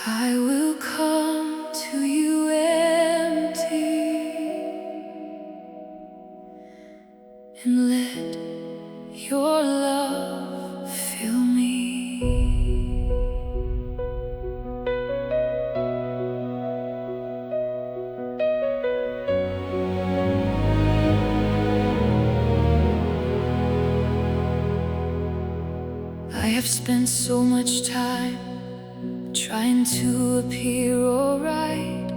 I will come to you empty and let your love fill me. I have spent so much time trying to appear alright,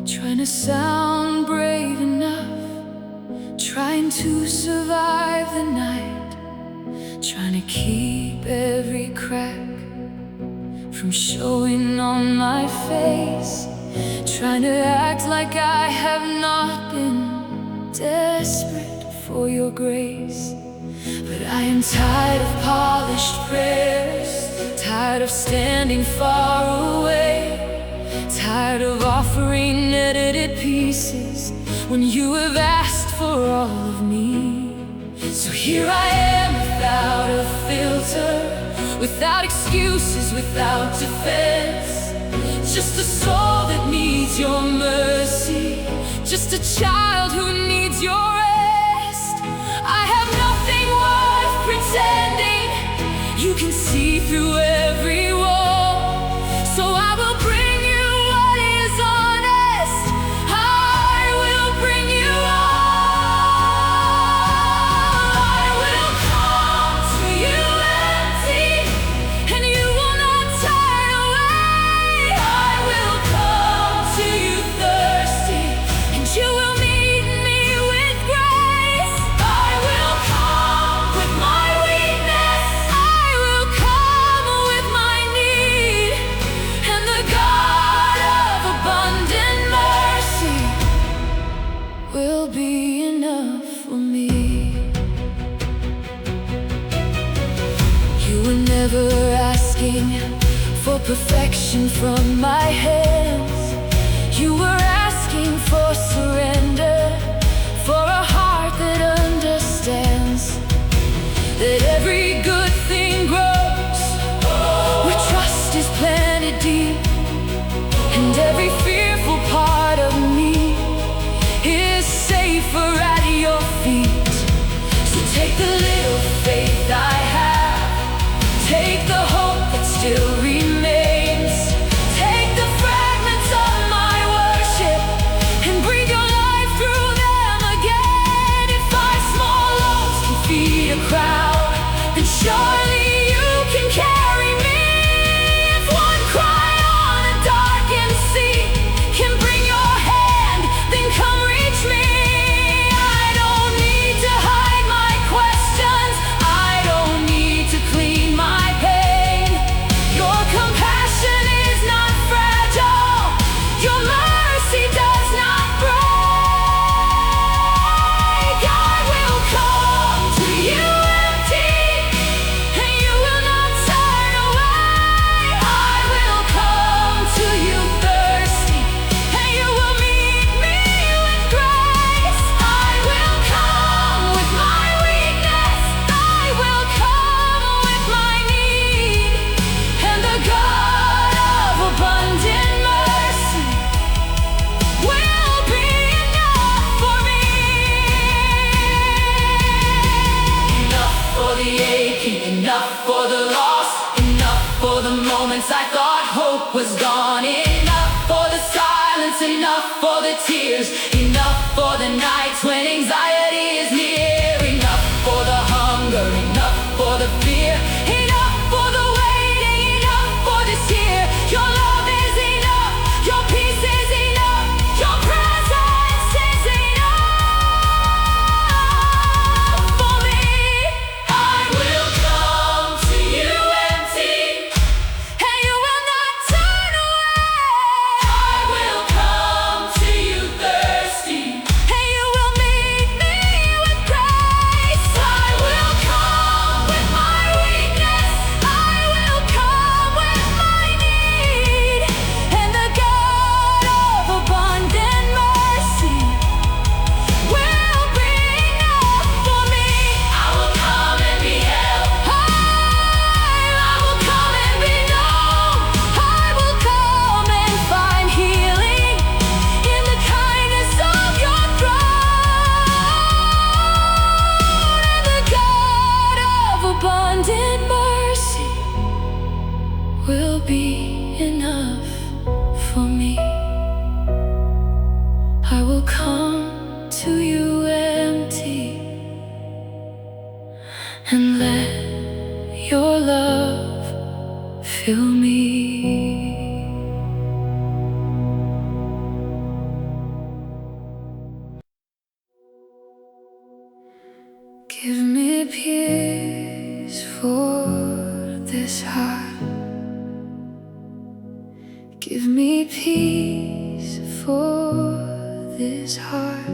trying to sound brave enough, trying to survive the night, trying to keep every crack from showing on my face, trying to act like I have not been desperate for your grace. But I am tired of polished prayers, tired of standing far away, tired of offering edited pieces when you have asked for all of me. So here I am without a filter, without excuses, without defense, just a soul that needs your mercy, just a child who needs your rest. I have nothing worth pretending, you can see through every wall, so I will bring you what is honest. I will bring you all. I will come to you empty, and you will not turn away. I will come to you thirsty, and you will meet me with grace. I will come with my weakness, I will come with my need, and the God of abundant mercy will be enough for me. You were never asking for perfection from my hands. You were asking for surrender, for a heart that understands that every good thing grows where trust is planted deep, and every fearful part of me is safer at your feet. So take the little faith I have, take the hope that still remains, take the fragments of my worship and breathe your life through them again. If 5 small loaves can feed a crowd, then surely you can carry me. If one cry on a darkened sea can bring your hand, then come reach me. I don't need to hide my questions, I don't need to clean my pain. Your compassion is not fragile, your mercy does not break. I will come to you empty, and you will not turn away. I will come to you thirsty, and you will meet me with grace. I will come with my weakness, I will come with my need, and the God of abundant mercy will be enough for me. Enough for the aching, enough for the loss, enough for the moments I thought hope was gone, enough for the silence, enough for the tears, enough for the nights when anxiety is near, enough for the hunger, enough for the fear, enough for the waiting, enough for this year. Your love is enough, your peace is enough, your presence is enough for me. I will come to you empty, and you will not turn away. I will come to you thirsty, and you will meet me will be enough for me. I will come to you empty and let your love fill me. Give me peace for this heart. Give me peace for this heart.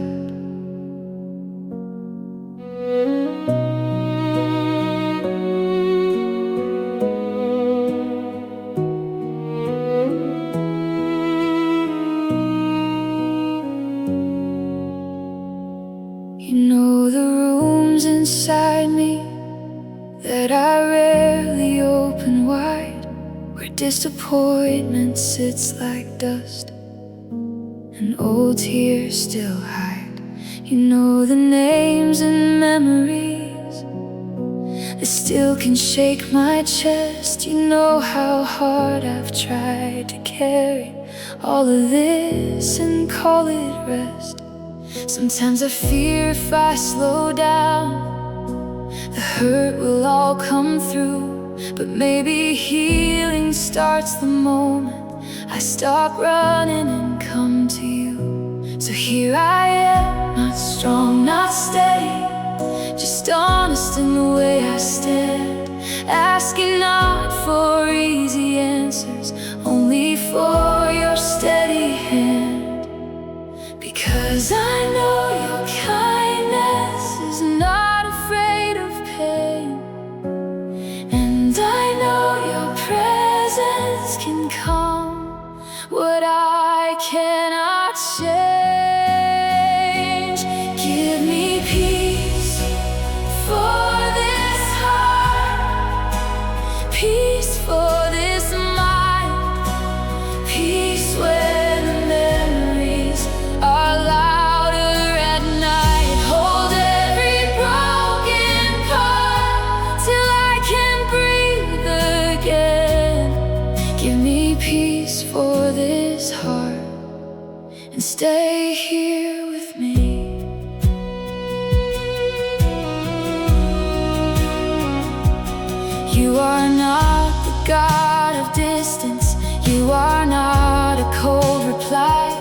You know the rooms inside me that I rarely open wide, where disappointment sits like dust and old tears still hide. You know the names and memories that still can shake my chest. You know how hard I've tried to carry all of this and call it rest. Sometimes I fear if I slow down, the hurt will all come through. But maybe healing starts the moment I stop running and come to you. So here I am, not strong, not steady, just honest in the way I stand, asking not for easy answers, only for your steady hand. Because I know your kindness is not afraid of pain, and I know your presence can calm what I cannot change. Give me peace for this heart, peace for this mind, peace when the memories are louder at night. Hold every broken part till I can breathe again. Give me peace for this heart and stay here with me. You are not the God of distance, you are not a cold reply.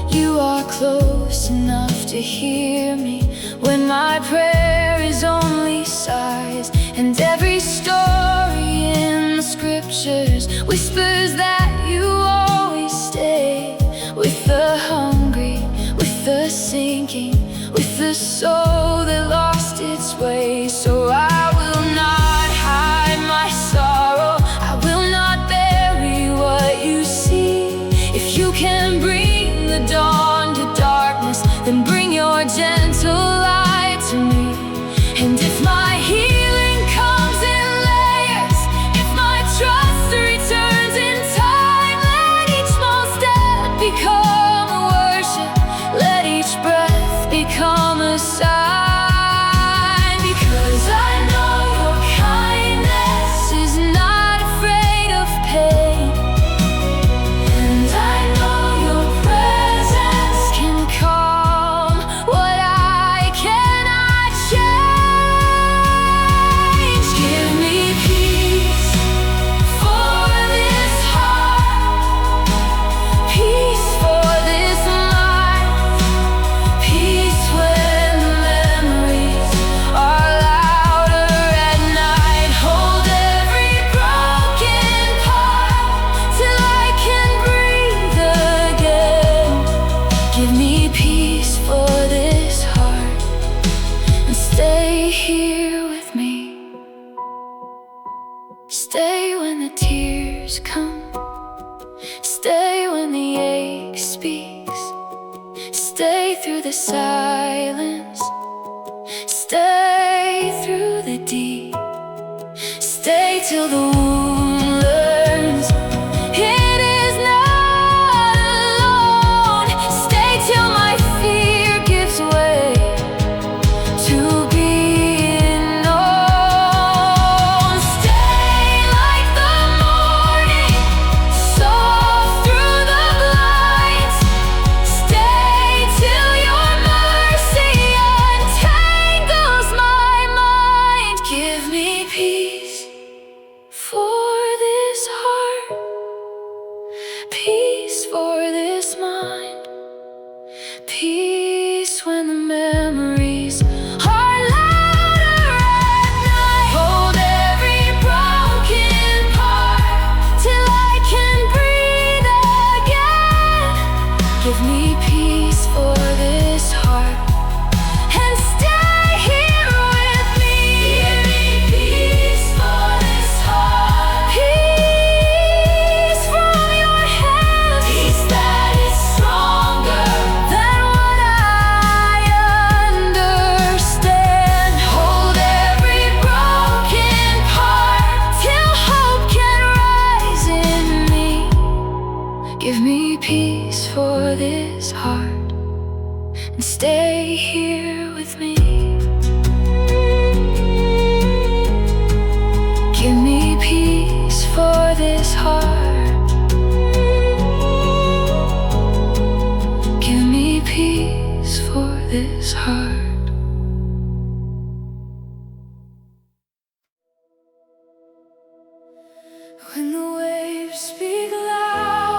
You are close enough to hear me when my prayer is only sighs. And every story in the scriptures whispers that you always stay with the hungry, with the sinking, with the soul that lost its way. So I will not hide my sorrow, I will not bury what you see. If you can bring the dawn to darkness, then bring your gentle light to me. And if my healing comes in layers, if my trust returns in time, let each small step become a worship, let each breath become a sign. Because I know your kindness is not afraid of pain, and I know your presence can calm what I cannot change. Give me peace for this heart, peace for this mind, peace when the memories are louder at night. Hold every broken part till I can breathe again. Give me peace for this heart and stay here with me. Stay when the tears come, stay when the ache speaks, stay through the silence, stay through the deep, stay till the wound learns it is not alone. Stay till my fear gives way to be known. Stay like the morning and stay here with me. Give me peace for this heart. Give me peace for this heart. When the waves speak louder,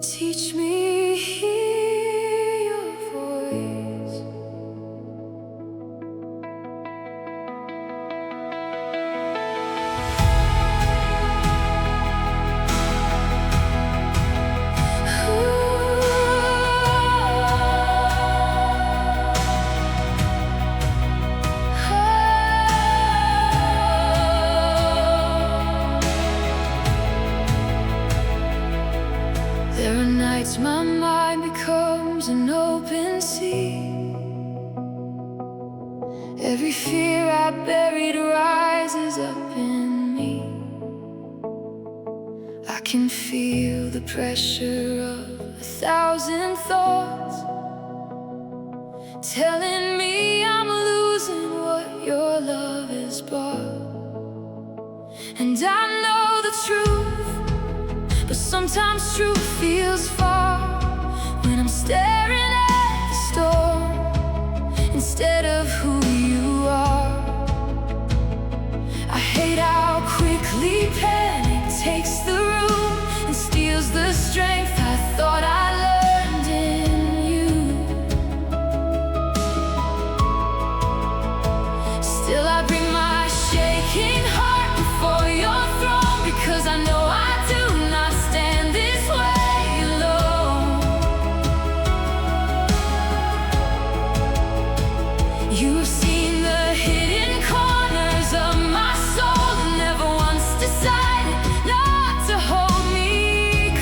teach me hear your voice. There are nights my mind becomes an open sea. Every fear I buried rises up in me. I can feel the pressure of 1,000 thoughts telling me I'm losing what your love has brought. And I know the truth, but sometimes truth feels far when I'm staring at the storm instead of who you are. I hate how quickly panic takes the room and steals the strength I thought I learned in you. Still I bring my shaking heart before your throne, because I know I do not stand this way alone. You've seen the hidden corners of my soul and never once decided not to hold me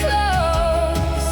close.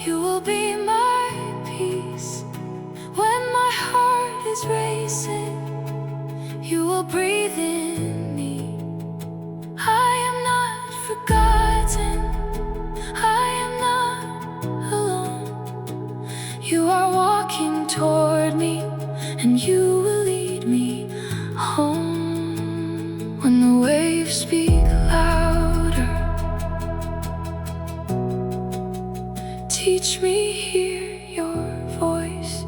You will be my peace when my heart is racing. You will breathe in me. I am not forgotten. I am not alone. You are walking toward me, and you will lead me home. When the waves speak louder, teach me hear your voice.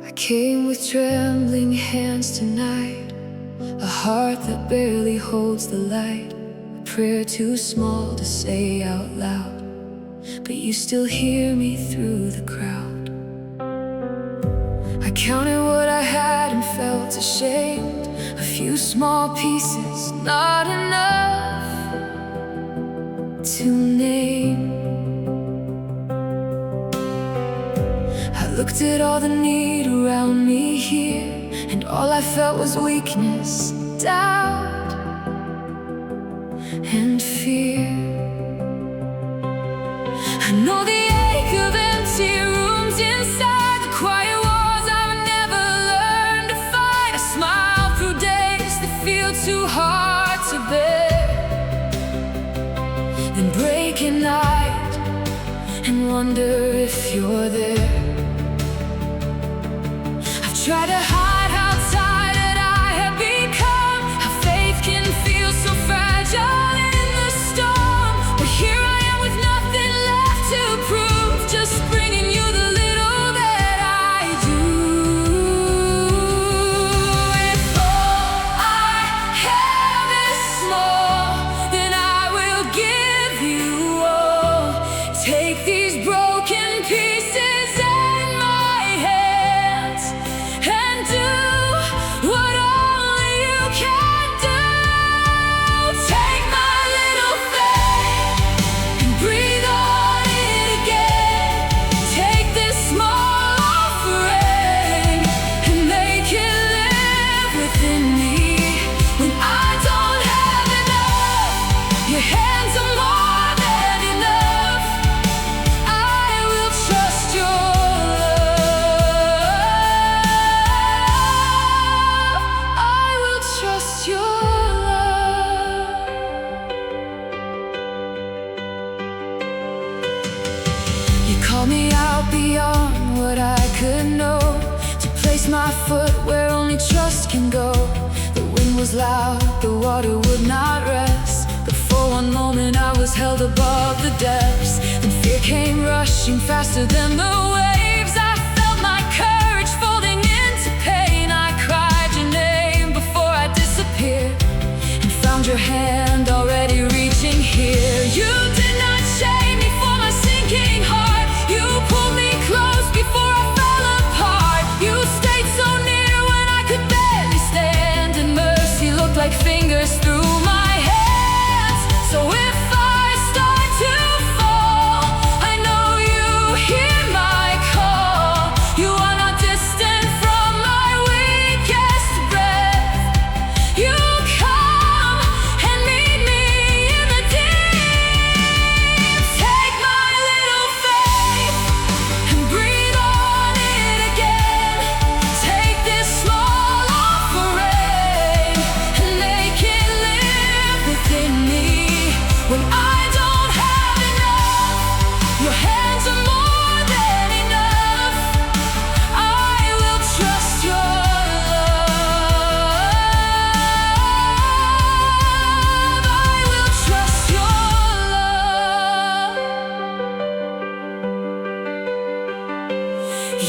I came with trembling hands tonight, a heart that barely holds the light, a prayer too small to say out loud, but you still hear me through the crowd. I counted what I had and felt ashamed, a few small pieces, not enough to name. I looked at all the need around me here, and all I felt was weakness, doubt, and fear. I know the ache of empty rooms inside, the quiet walls I would never learn to fight. I smile through days that feel too hard to bear, then break at night and wonder if you're there. Try to hide how tired I have become, how faith can feel so fragile in the storm. But here I am with nothing left to prove, just bringing you the little that I do. If all I have is small, then I will give you all. Take these broken pieces call me out beyond what I could know, to place my foot where only trust can go. The wind was loud, the water would not rest, but for one moment I was held above the depths. Then fear came rushing faster than the waves. I felt my courage folding into pain. I cried your name before I disappeared, and found your hand already reaching here. You did not shame me for my sinking heart. You pulled me close before I fell apart. You stayed so near when I could barely stand, and mercy looked like fingers through my hands. So if I start to fall, I know you hear my call. You are not distant from my weakest breath. You come and meet me in the deep. Take my little faith and breathe on it again. Take this small offering and make it live within me. When I don't have enough, your hands are more than enough. I will trust your love. I will trust your love.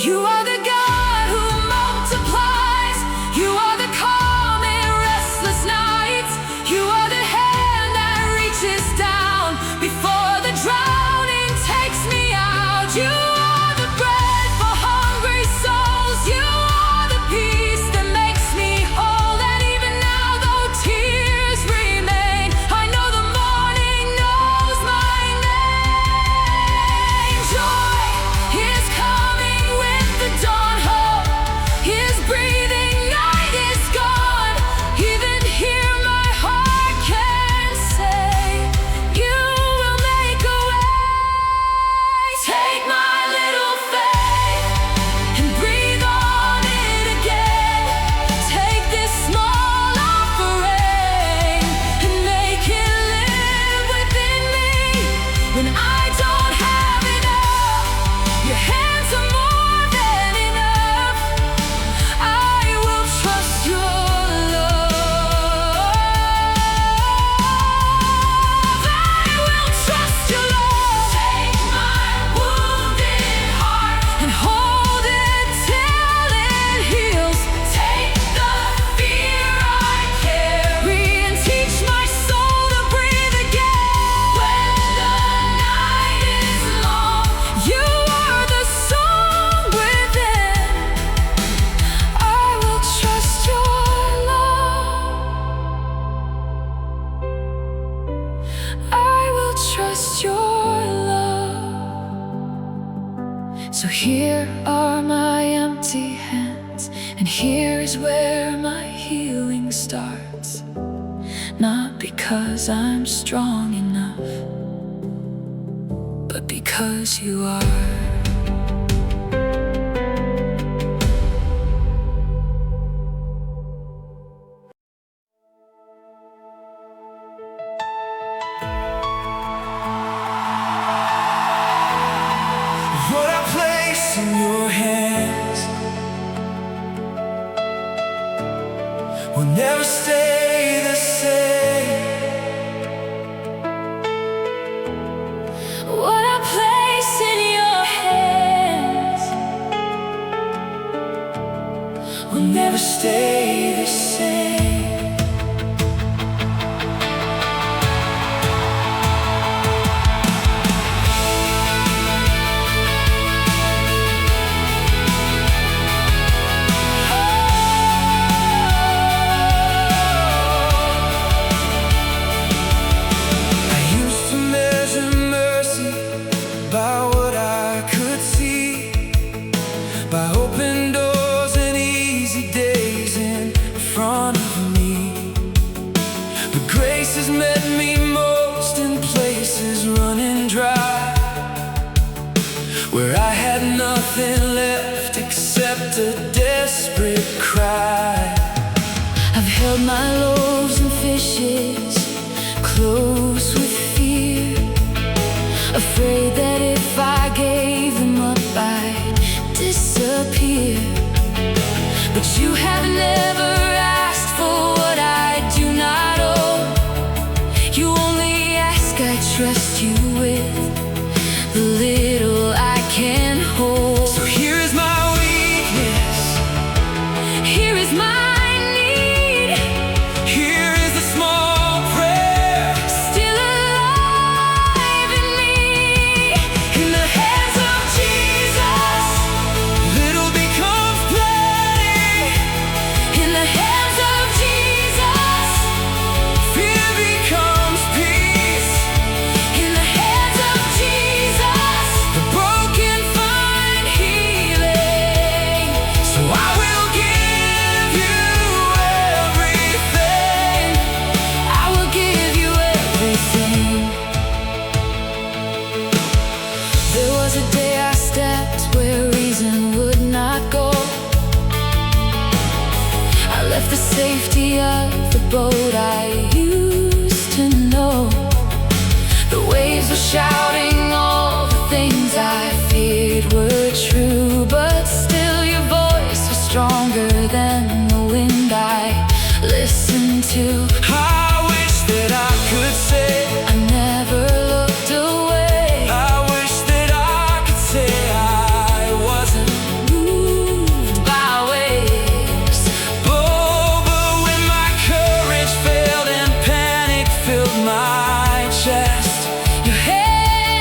You are the God who multiplies. You are the calm in restless nights. You are the hand that reaches down before the drowning takes me out. You are the bread for hungry souls. You are the peace that makes me whole. And even now, though tears remain, I know the morning knows when I don't have enough. Your hands are more than enough. I will trust your love. I will trust your love. Take my wounded heart and hold it till it heals. Take the fear I carry and teach my soul to breathe again. When the night is long, you are the song within. I will trust your love. I will trust your love. So here are my empty hands, and here is where my healing starts. Not because I'm strong enough, but because you are. What I place in your hands will never stay the same. What I place in your hands Will never stay the same. I used to measure mercy by what I could see, by open doors and easy days in front of me. But grace has met me most in places running dry, where I had nothing left except a desperate cry. I've held my loaves and fishes close with fear, afraid that if I gave them up I'd disappear. But you have never asked for what I do not owe. You only ask, I trust you with the little I can hold. So here is my weakness, Here is my need, here is the small prayer. still alive in me. In the hands of Jesus, little becomes plenty. In the hands of Jesus, Fear becomes peace. in the hands of Jesus, The broken find healing. So I will give you everything. I will give you everything. There was a day I stepped where reason would not go. I left the safety of the boat I used to know. The waves were shouting all the things I feared were true, but still your voice was stronger than the wind I listened to. I wish that I could say, I never looked away. I wish that I could say I wasn't Moved by waves. Oh, but when my courage failed and panic filled my chest, Your hand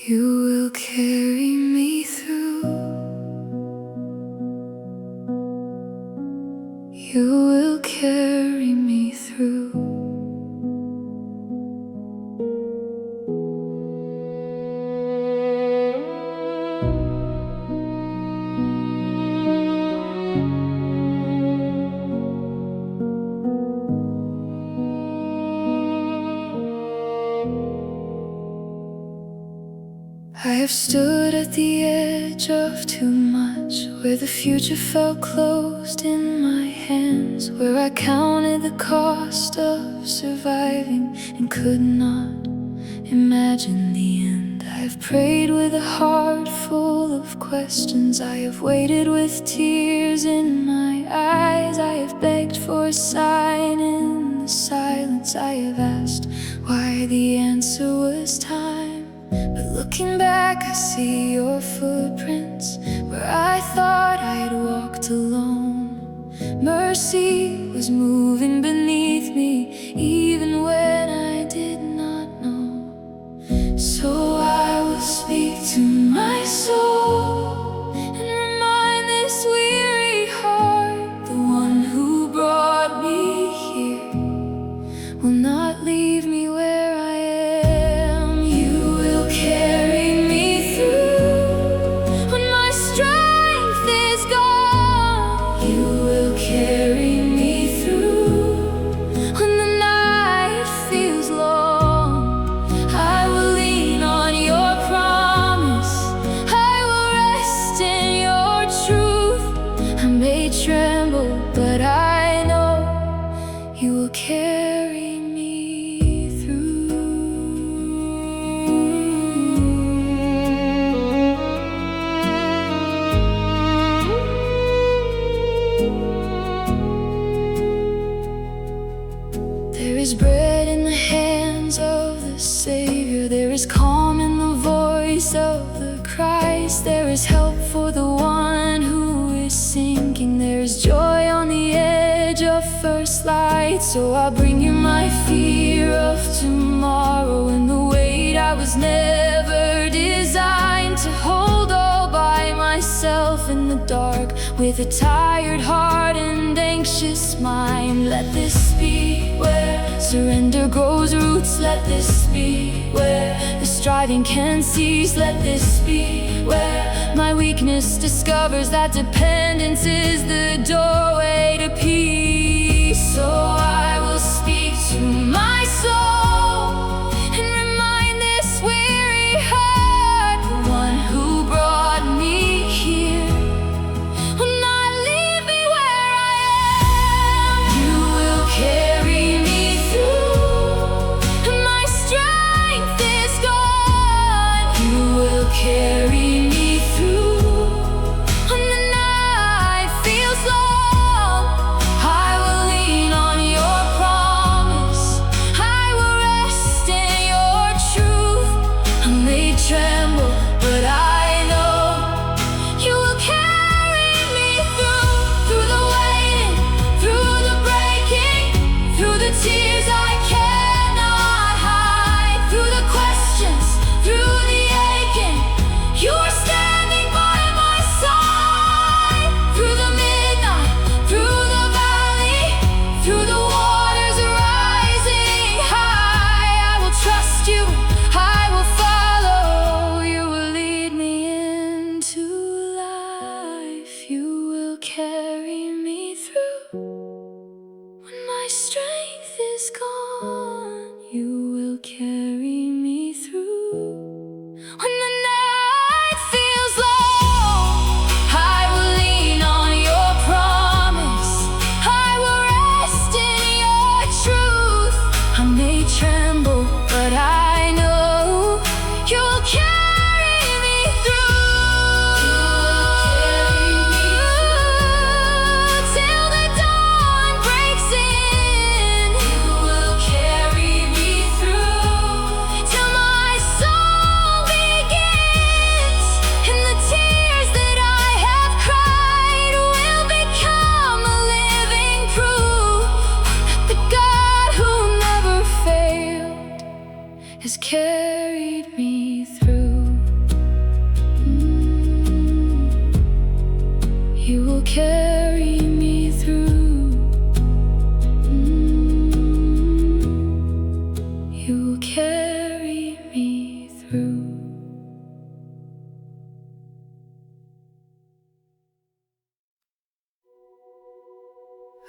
You will carry me through. You will carry me through. I have stood at the edge of too much, where the future felt closed in my hands, where I counted the cost of surviving and could not imagine the end. I have prayed with a heart full of questions. I have waited with tears in my eyes. I have begged for a sign in the silence. I have asked why the answer was time. But looking back, I see your footprints where I thought I'd walked alone. Mercy was moving beneath me, even when I did not know. So I will speak to my soul and remind this weary heart, the one who brought me here will not leave me where I am. You will carry me through when my strength is gone. You will carry me through when the night feels long. I will lean on your promise. I will rest in your truth. I may tremble, but I know you will carry me through. There is bread in the hands of the Savior. There is calm in the voice of the Christ. There is help for the one who is sinking. There is joy on the edge of first light. So I'll bring you my fear of tomorrow and the weight I was never designed to hold all by myself in the dark, with a tired heart and anxious mind. Let this be where surrender grows roots. Let this be where the striving can cease. Let this be where my weakness discovers that dependence is the doorway to peace. So I will speak to my soul and remind this weary heart, the one who brought me here will not leave me where I am. You will carry me through when my strength is gone. You will carry me through when the night feels long.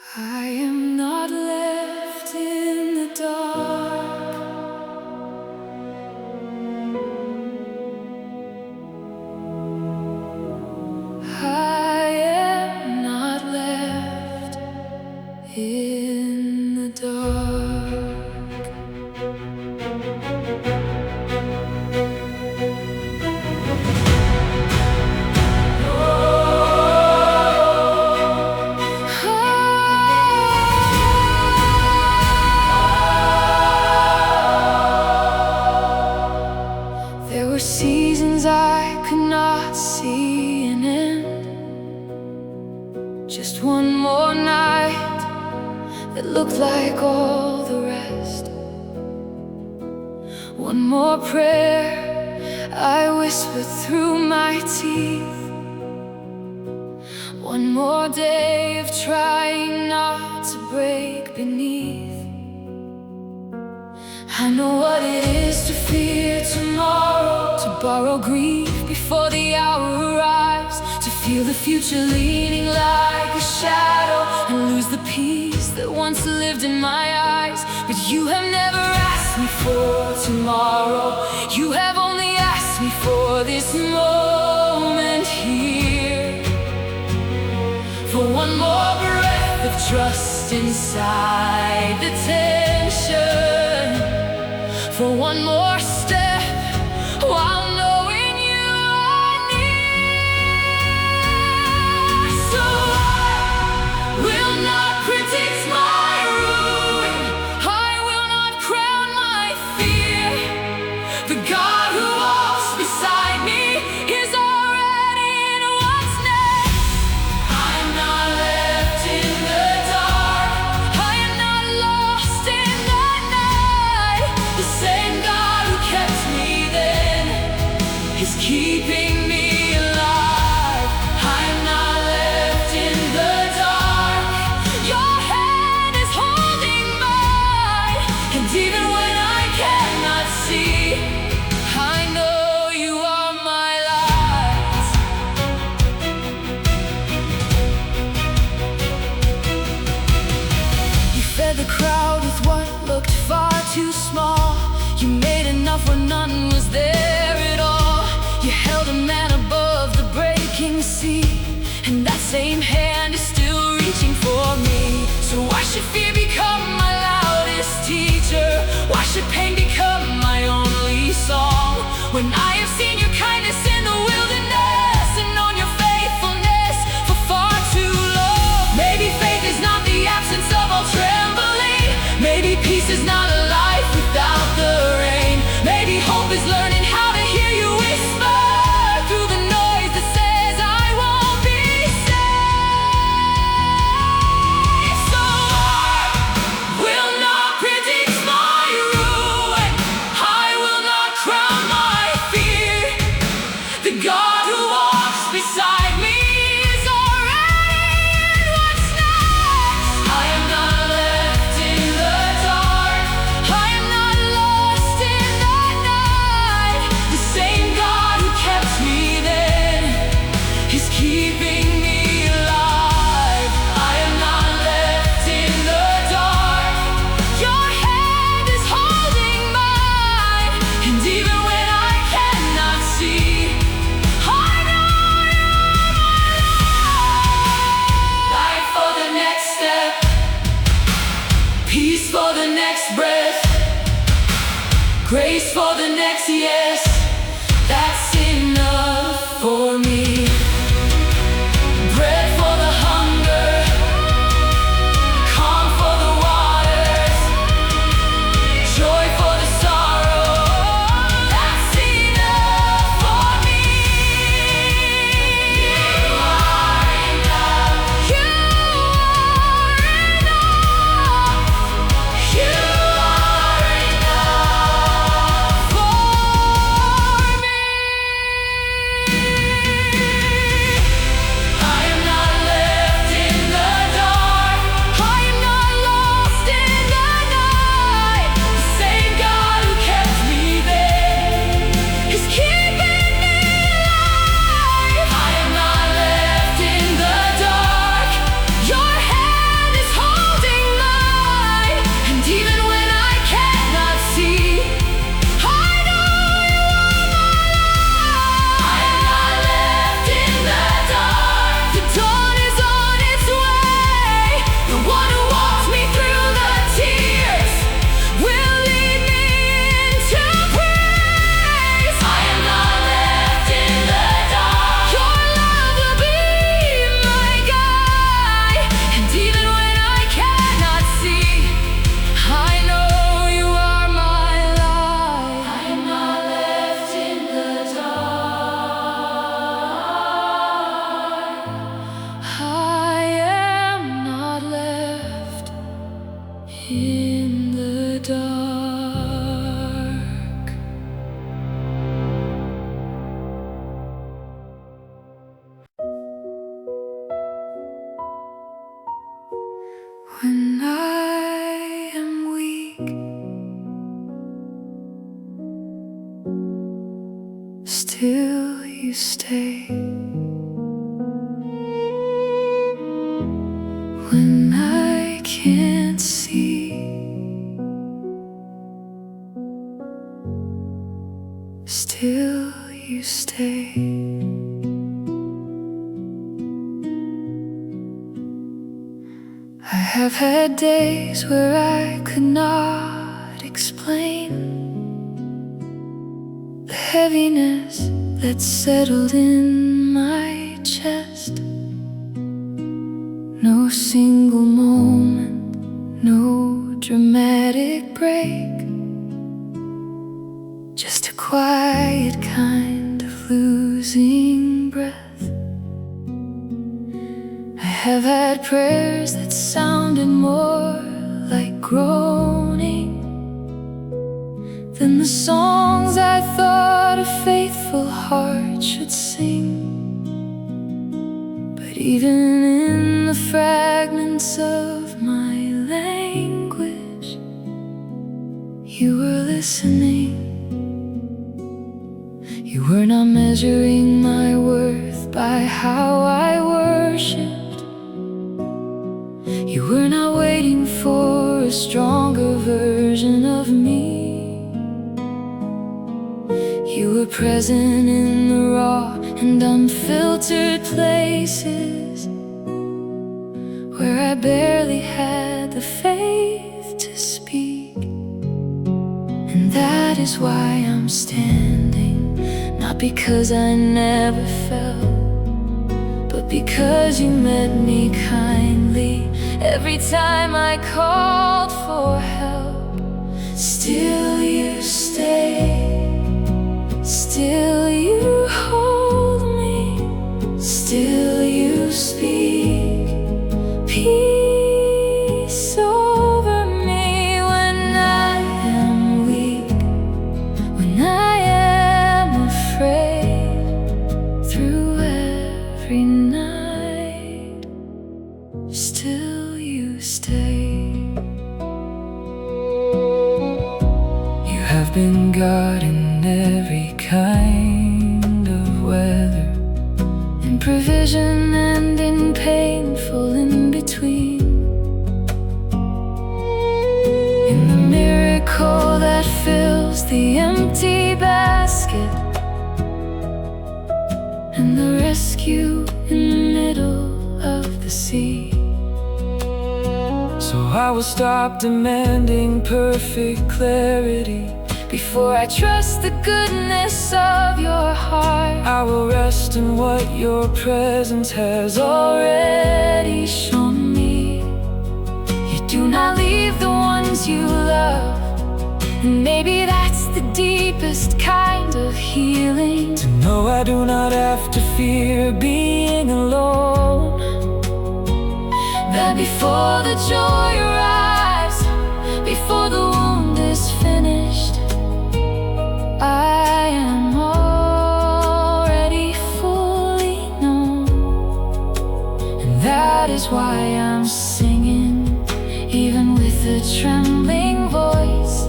I am not left in the dark. I am not left in the dark. There were seasons I could not see an end. Just one more night that looked like all the rest. One more prayer I whispered through my teeth. One more day of trying not to break beneath. I know what it is to fear tomorrow, to borrow grief before the hour arrives, to feel the future leaning like a shadow and lose the peace that once lived in my eyes. But you have never asked me for tomorrow. You have only asked me for this moment here, for one more breath of trust inside the tension, for one more step while knowing you are near. So I will not predict my ruin. I will not crown my fear. The God who walks beside me is already in what's next. I am not left in the dark. I am not lost in the night. The same God who kept me then is keeping me alive. I am not left in the dark. Your hand is holding mine, and even when I cannot see, I know you are my light. You fed the crowd with what looked far too small. You made enough when none was there at all. You held a man above the breaking sea, and that same hand is still reaching for me. So why should fear become my loudest teacher? Why should pain become my only song, when I have seen your kindness in the wilderness and known your faithfulness for far too long? Maybe faith is not the absence of all trembling. Maybe peace is not a life without the rain. Maybe hope is learning how to hear you whisper through the noise that says I won't be safe. So I will not predict my ruin. I will not crown my fear. The God who walks beside me is already in what's next. I am not left in the dark. I am not lost in the night. The same God who kept me then is keeping me alive. I am not left in the dark. Your hand is holding mine, and even when I cannot see, I know you are my light. Light for the next step, peace for the next breath, grace for the next yes. That's enough for me. Bread for the hunger, calm for the waters, joy for the sorrow. That's enough for me. You are enough. You are enough. You are enough for me. in the dark. When I am weak, still you stay. When I can't see, still you stay. I have had days where I could not explain the heaviness that settled in my chest. No single moment, no dramatic break, just a quiet kind of losing breath. I have had prayers that sounded more like groaning than the songs I thought a faithful heart should sing. But even in the fragments of my language, you were listening. You were not measuring my worth by how I worshipped. You were not waiting for a stronger version of me. You were present in the raw and unfiltered places where I barely had the faith to speak. And that is why I'm standing, not because I never felt, but because you met me kindly every time I called for help. Still you stay, still you hold me, still you speak peace over me when I am weak, when I am afraid. Through every night, still you stay. You have been God in every kind of weather, in provision and in painful in between, in the miracle that fills the empty basket, and the rescue in the middle of the sea. So I will stop demanding perfect clarity before I trust the goodness of your heart. I will rest in what your presence has already shown me. You do not leave the ones you love, and maybe that's the deepest kind of healing, to know I do not have to fear being alone. That before the joy arrives, before the wound is finished, I am already fully known. And that is why I'm singing, even with a trembling voice.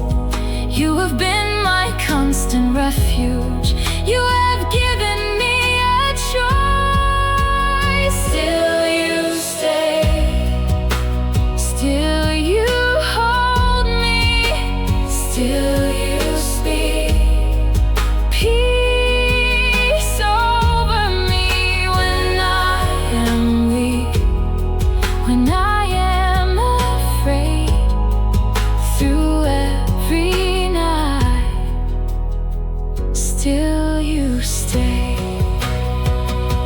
You have been my constant refuge. You have given me a choice. Still you stay, still you hold me, still you speak peace over me when I am weak, when I am afraid. Through every night, still you stay.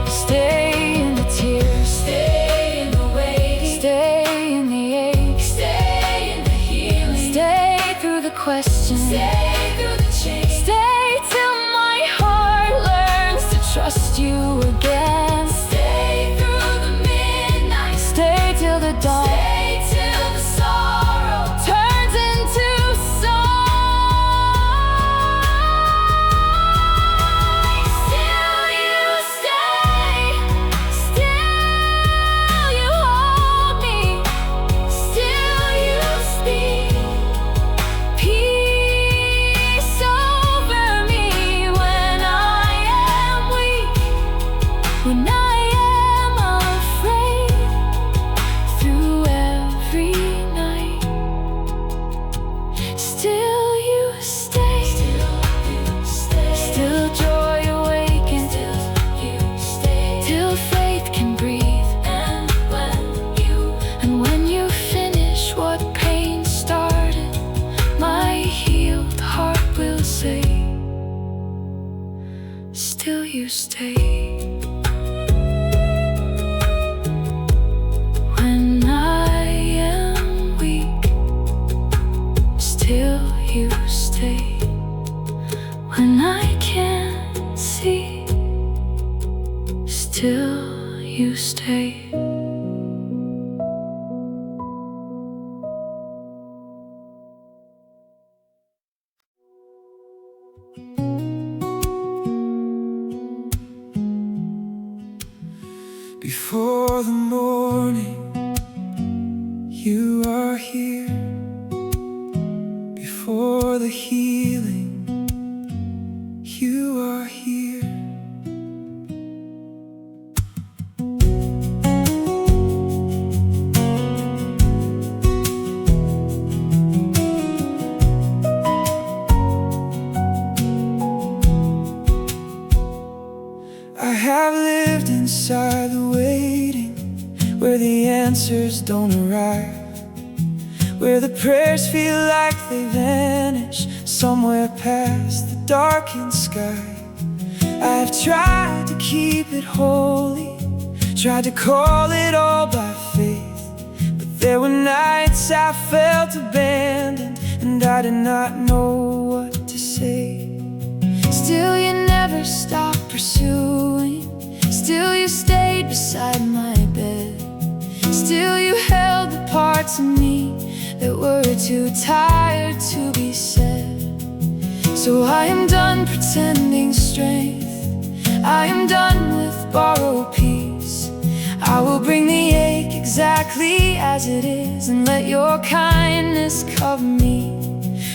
Stay in the tears, stay in the waiting, stay in the ache, stay in the healing, stay through the questions, stay through the change, stay till my heart learns to trust you again. Stay through the midnight, stay till the dawn, stay till the sorrow Before the morning, you are here. Before the healing, you are here. I have lived inside the waiting, where the answers don't arrive, where the prayers feel like they vanish somewhere past the darkened sky. I've tried to keep it holy, tried to call it all by faith, but there were nights I felt abandoned, and I did not know what to say. Still you never stopped pursuing, still you stayed beside my bed, still you held the parts of me that were too tired to be said. So I am done pretending strength, I am done with borrowed peace. I will bring the ache exactly as it is, and let your kindness cover me.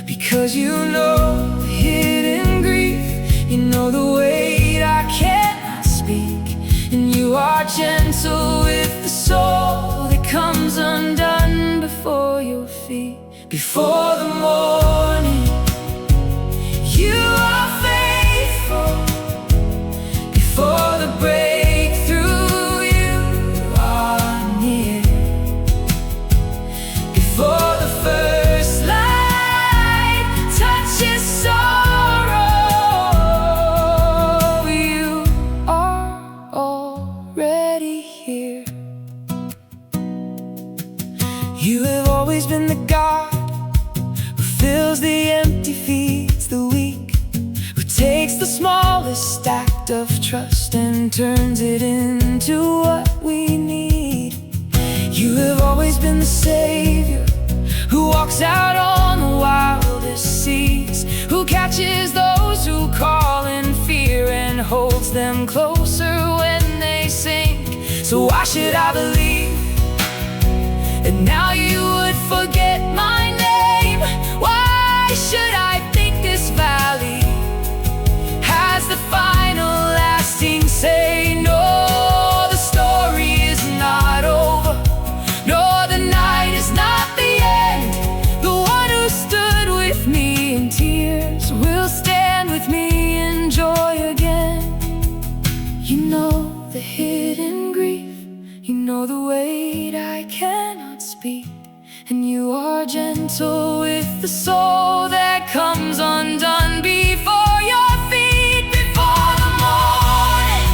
Because you know the hidden grief, you know the weight I cannot speak, and you are gentle with the soul that comes undone before your feet. Before the morning, you are faithful. Before the breakthrough, you are near. Before the first light touches sorrow, you are already here. You have always been the God who fills the empty, feeds the weak, who takes the smallest act of trust and turns it into what we need. You have always been the Savior who walks out on the wildest seas, who catches those who call in fear and holds them closer when they sink. So why should I believe and now you would forget my name? Why should I think this valley has the final lasting say? No, the story is not over. No, the night is not the end. The one who stood with me in tears will stand with me in joy again. You know the hidden grief, you know the weight I cannot speak, and you are gentle with the soul that comes undone before your feet. Before the morning,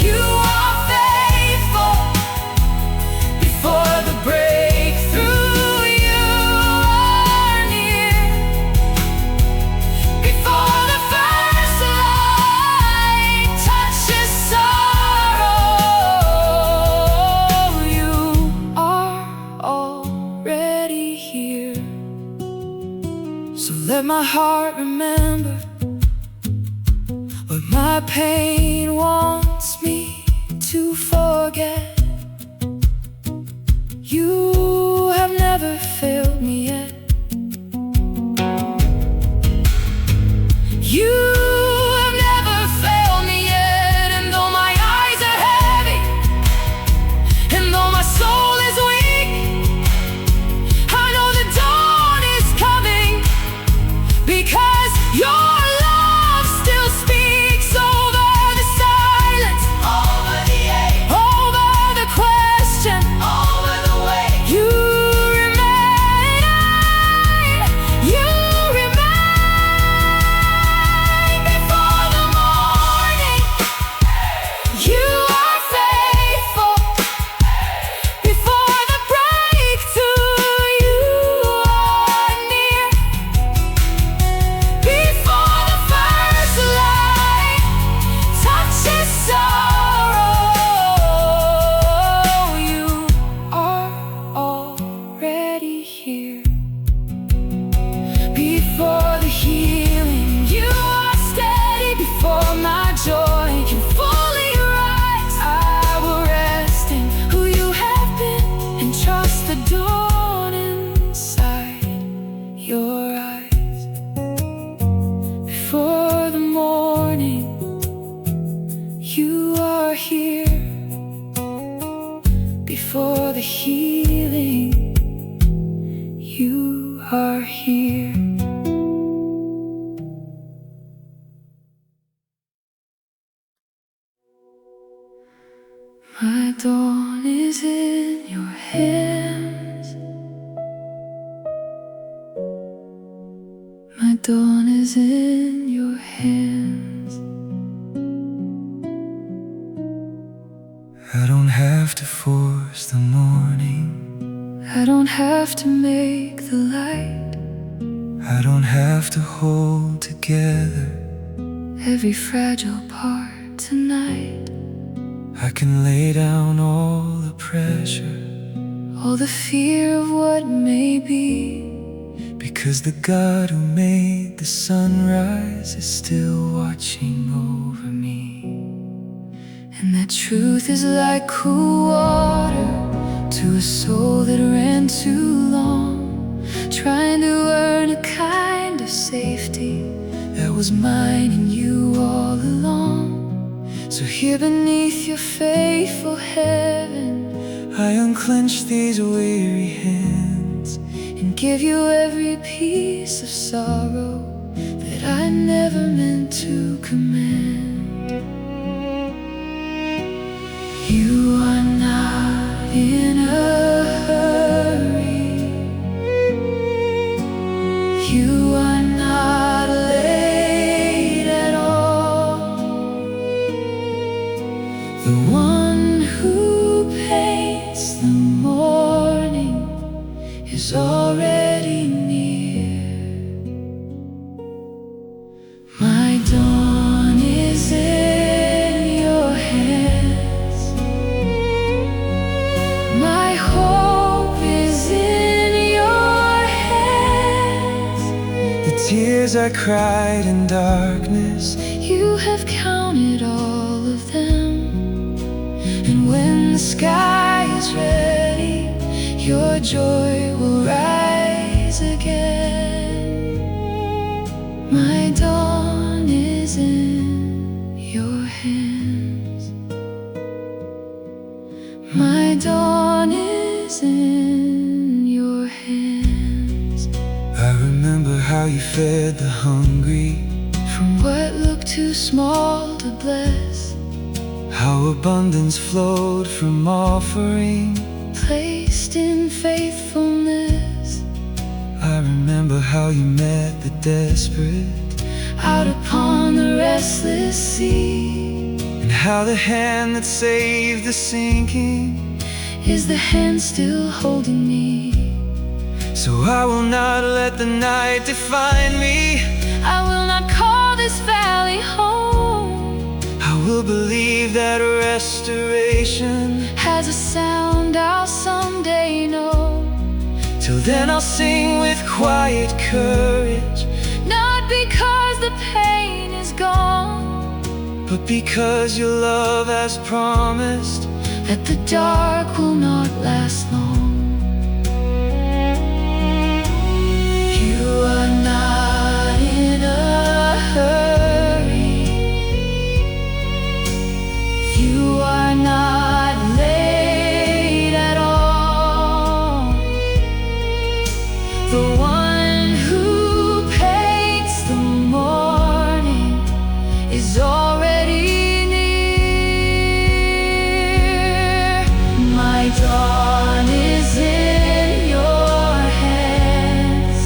you are faithful. Before the breakthrough, you are near. Before the first light touches sorrow, you are already here. So let my heart remember what my pain wants me to forget. You have never failed me yet. You have never failed me yet. And though my eyes are heavy, and though my soul is weak, I know the dawn is coming, because your love still speaks over the silence, over the ache, over the question, over the way. You remain dawn is in your hands. I don't have to force the morning. I don't have to make the light. I don't have to hold together Every fragile part tonight. I can lay down all the pressure, All the fear of what may be, because the God who made the sunrise is still watching over me. and that truth is like cool water to a soul that ran too long, trying to earn a kind of safety that was mine and you all along. So here beneath your faithful heaven, I unclench these weary hands and give you every piece of sorrow that I never meant to command. You are not in a hurry. You are not late at all. The one who paints the morning is already near. My dawn is in your hands. My hope is in your hands. The tears I cried in darkness, You have counted all of them. And when the sky is ready, your joy will rise again. My dawn is in your hands. My dawn is in your hands. I remember how you fed the hungry, From what looked too small to bless, how abundance flowed from offering. placed in faithfulness. I remember how you met the desperate, Out upon the restless sea, and how the hand that saved the sinking. is the hand still holding me. So I will not let the night define me. I will not call this valley home. I will believe that restoration. Has a sound I'll someday know. Till then I'll sing with quiet courage, Not because the pain is gone, but because your love has promised that the dark will not last long. You are not in a hurry. You are not late at all. The one who paints the morning is already near. My dawn is in your hands.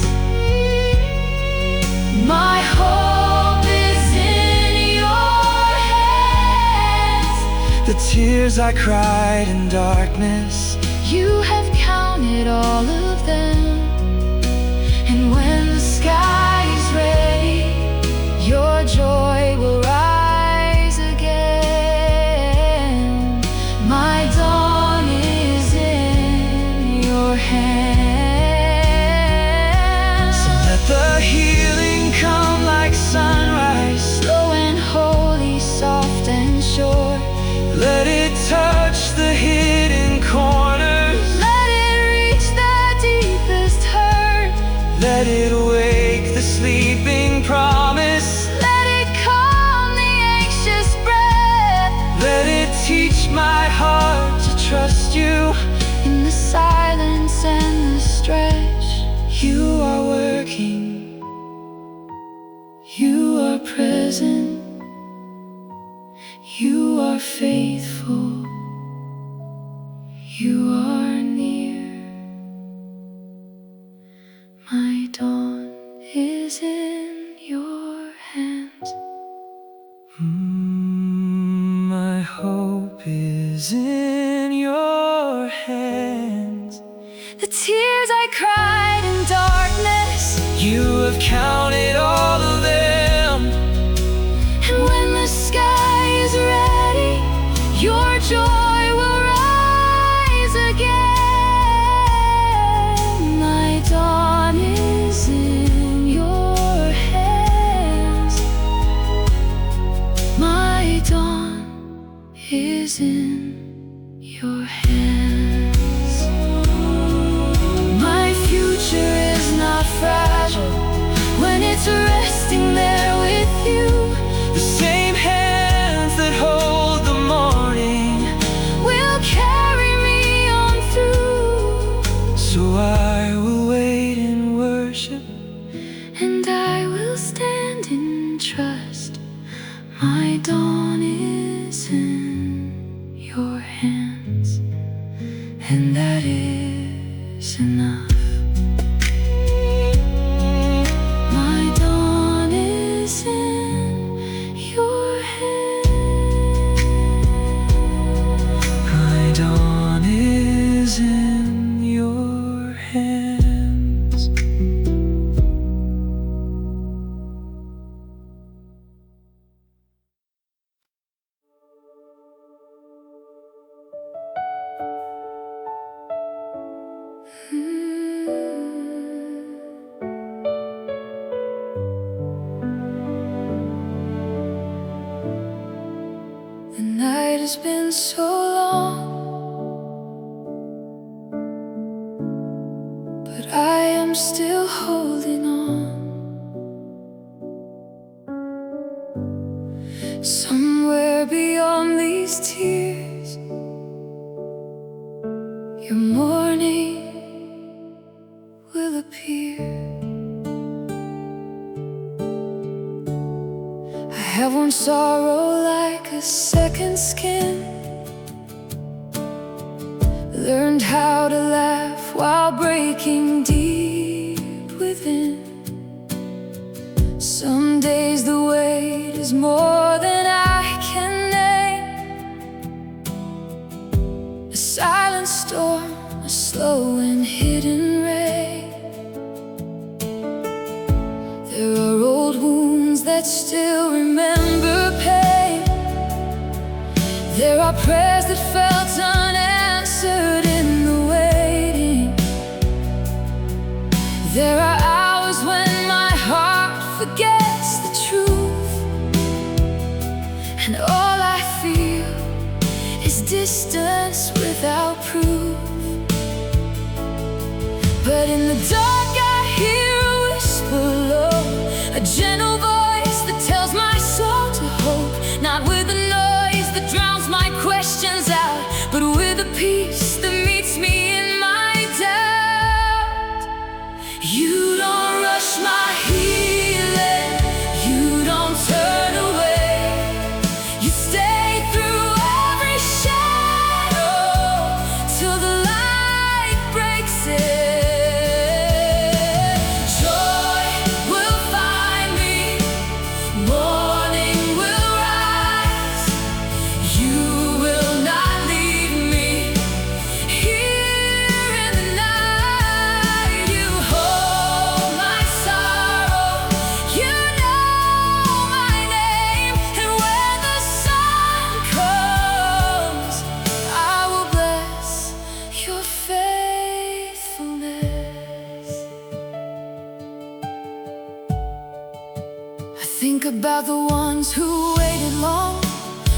My hope is in your hands. the tears I cried in darkness. You have counted all of them. And when the sky is ready, your joy will rise again. My dawn is in your hands. So let the healing come like sunrise, Slow and holy, soft and sure. let it touch the hidden corners. Let it reach the deepest hurt. Let it wake the sleeping promise. Let it calm the anxious breath. Let it teach my heart to trust you. In the silence and the stretch, You are working, you are present. You are faithful. You are near. My dawn is in tears I cried in darkness, you have counted all of them. and when the sky is ready, your joy will rise again. My dawn is in your hands. My dawn is in your hands. My future is not fragile when it's resting there with you. The same hands that hold the morning Will carry me on through, so I will wait in worship, and I will stand in trust. My dawn is in your hands, and that is enough. My dawn is in your hands. my dawn is in your hands. The night has been so long, but I am still holding on. Somewhere beyond these tears, your morning will appear. I have one sorrow like a second skin, learned how to laugh while breaking deep within. Some days the weight is more than I can name, a silent storm, a slow and hidden rain. There are old wounds that still remember pain. There are prayers that felt unanswered in the waiting. There are hours when my heart forgets the truth, and all I feel is distance without proof. But in the dark I hear a whisper low, a gentle voice that tells my soul to hope, not with a noise that drowns my questions out, but with a peace that meets me in my doubt. You don't rush my healing, you don't turn away, you stay through every shadow till the light breaks in. Joy will find me, morning will rise. You will not leave me here in the night. You hold my sorrow, you know my name, and when the sun comes, I will bless your faithfulness. I think about the ones who waited long,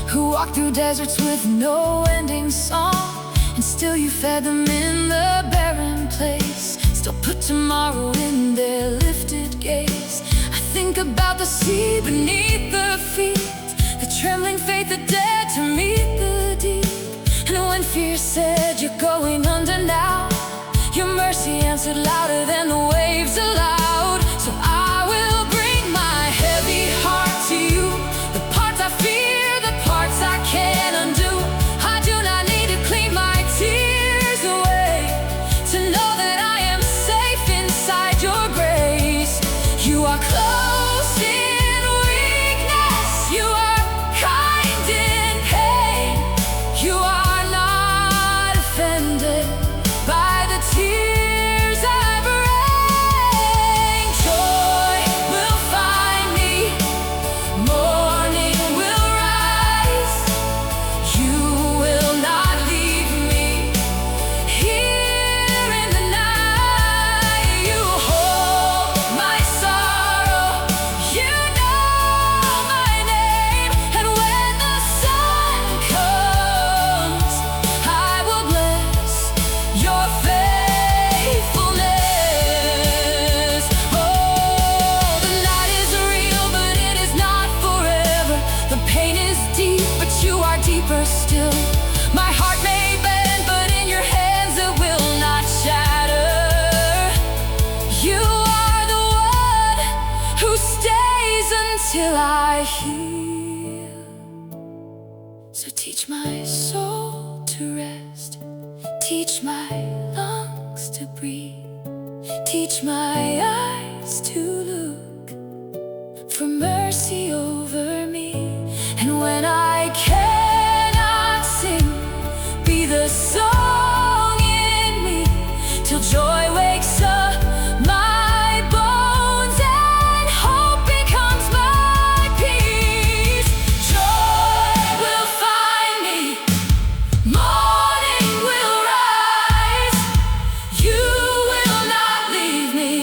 who walked through deserts with no ending song, and still you fed them in the barren place, still put tomorrow in their lifted gaze. I think about the sea beneath their feet, the trembling faith that dared to meet the deep. And when fear said you're going under now, your mercy answered louder than the waves allowed. So I will bring my heavy heart to you, the parts I fear, the parts I can't undo. I do not need to clean my tears away to know that I am safe inside your grace. You are close in weakness, you are kind in pain, you are not offended by the tears till I heal. So teach my soul to rest, teach my lungs to breathe, teach my eyes to look for mercy over me. And when I cannot sing, be the song in me till joy wakes up my bones and hope becomes my peace. Joy will find me, morning will rise. You will not leave me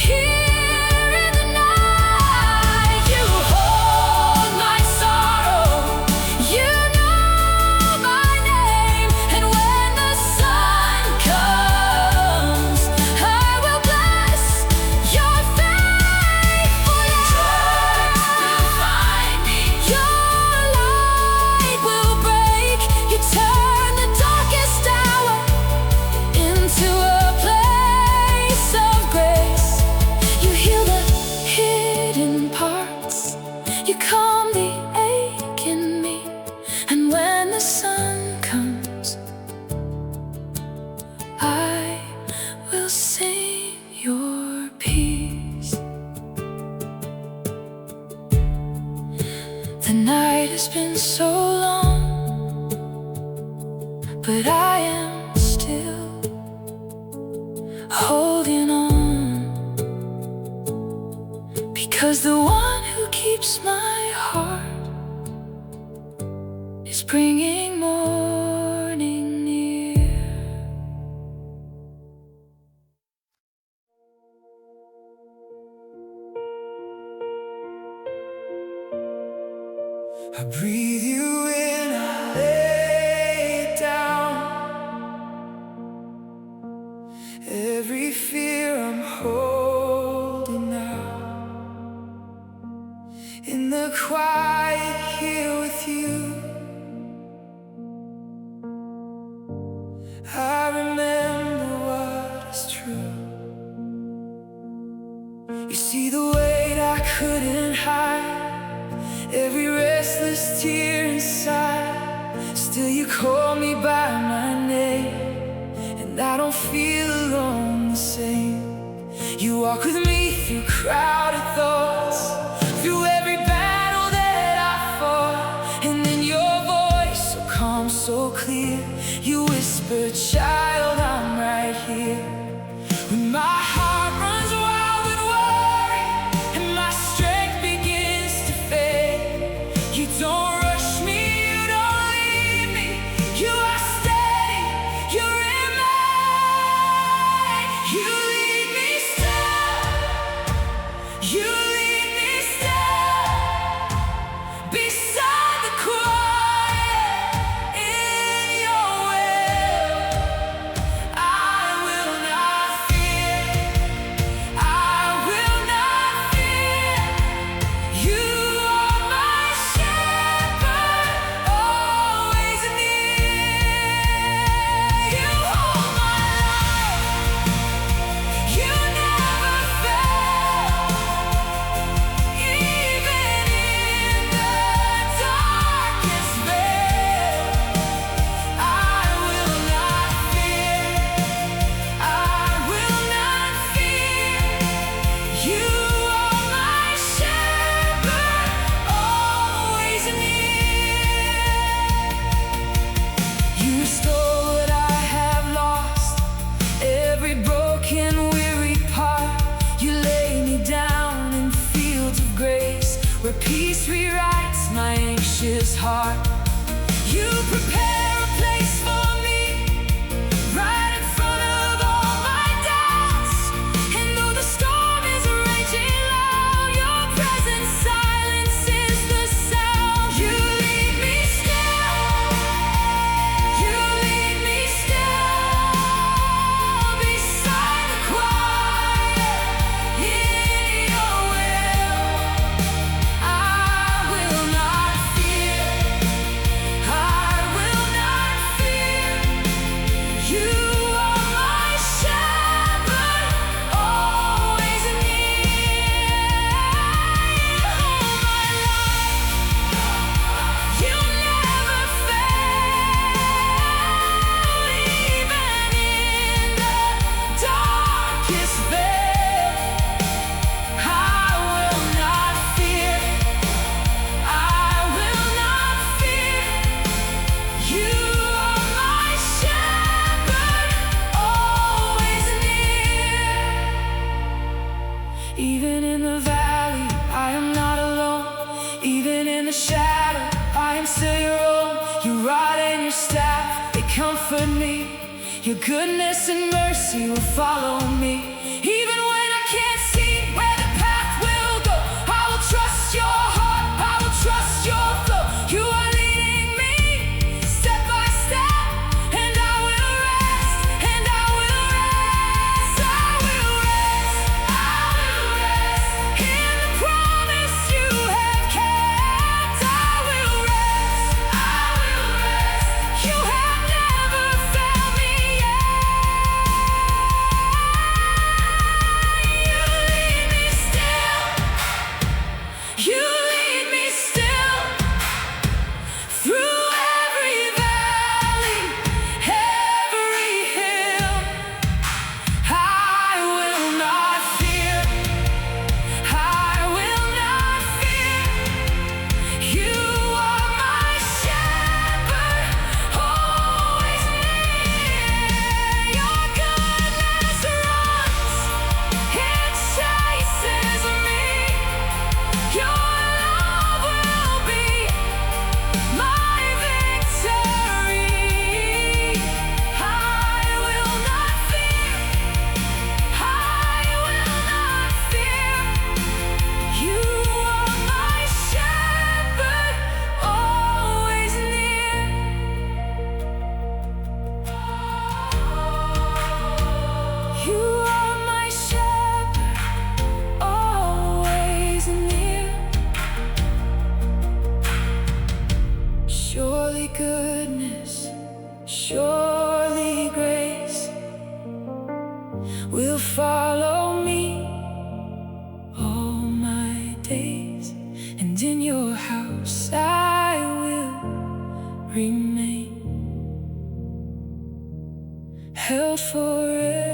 here in the night. You hold my sorrow, you know my name. And when the sun comes, I will bless your faithfulness. Joy will find me, your light will break. You turn the darkest hour into a place of grace. You heal the hidden parts, you calm the ache in me. And when the sun comes, I will sing your peace. The night has been so long, but I am still holding on, because the one who keeps my heart is bringing morning near. I breathe you in, I lay down. Every fear I'm holding now. In the quiet here with you, I remember what is true. You see the weight I couldn't hide, every restless tear inside. Still you call me by my name, and I don't feel alone the same. You walk with me through crowded thoughts, through every battle that I fought. And in your voice, so calm, so clear, you whisper, child, I'm right here. When my heart runs wild with worry and my strength begins to fade, you don't rush me, you don't leave me. You are steady, you remain. You lead me still, you lead me still, beside the quiet in your will. I will not fear, I will not fear. You are my shepherd, always near. You hold my life, you never fail. Even in the darkest veil, I will not fear, I will not fear. You are my shepherd, always near. You restore what I have lost, every broken, weary part. You lay me down in fields of grace, where peace rewrites my anxious heart. You prepare a place for me, right in front of all my doubts. And though the storm is raging loud, your presence silences the sound. You lead me still, you lead me still, beside the quiet in your will. I will not fear, Your goodness and mercy will follow me. Even when I can't see where the path will go, I will trust your heart, I will trust your flow. You are leading me step by step, and I will rest, and I will rest, I will rest, I will rest in the promise you have kept. I will rest, I will rest. You have never failed me yet. You lead me still through every valley, every hill. I will not fear, I will not fear. You are my shepherd, always near. Your goodness runs, it chases me. Your love will be my victory. I will not fear, I will not fear. You are my shepherd, always near. You are my shepherd, always near. Surely goodness, surely grace will follow me all my days, and in your house I will remain, held forever.